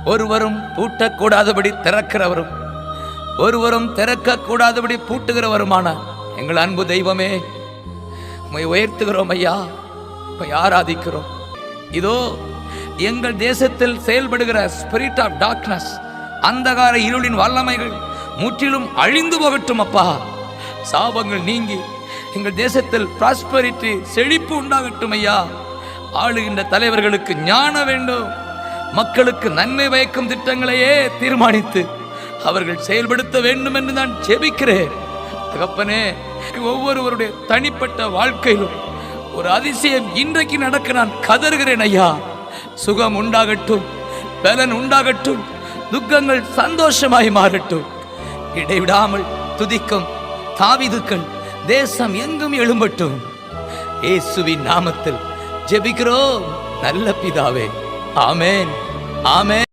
ஒருவரும் பூட்டக்கூடாதபடி திறக்கிறவரும் ஒருவரும் திறக்கக்கூடாதபடி பூட்டுகிறவருமான எங்கள் அன்பு தெய்வமே, உம்மை உயர்த்துகிறோம் ஐயா, உம்மை ஆராதிக்கிறோம். இதோ எங்கள் தேசத்தில் செயல்படுகிற ஸ்பிரிட் ஆஃப் டார்க்னஸ், அந்தகார இருளின் வல்லமைகள் முற்றிலும் அழிந்து போகட்டும் அப்பா. சாபங்கள் நீங்கி எங்கள் தேசத்தில் பிராஸ்பரிட்டி, செழிப்பு உண்டாகட்டும் ஐயா. ஆளுகின்ற தலைவர்களுக்கு ஞானம் வேண்டும். மக்களுக்கு நன்மை பயக்கும் திட்டங்களையே தீர்மானித்து அவர்கள் செயல்படுத்த வேண்டும் என்று நான் ஜெபிக்கிறேன். தகப்பனே, ஒவ்வொருவருடைய தனிப்பட்ட வாழ்க்கையிலும் ஒரு அதிசயம் இன்றைக்கு நடக்க நான் கதறுகிறேன் ஐயா. சுகம் உண்டாகட்டும், பலன் உண்டாகட்டும், துக்கங்கள் சந்தோஷமாய் மாறட்டும். இடைவிடாமல் துதிக்கும் தாவீதுக்கள் தேசம் எங்கும் எழும்பட்டும். இயேசுவின் நாமத்தில் ஜெபிக்கிறோம் நல்ல பிதாவே. ஆமென், ஆமென்.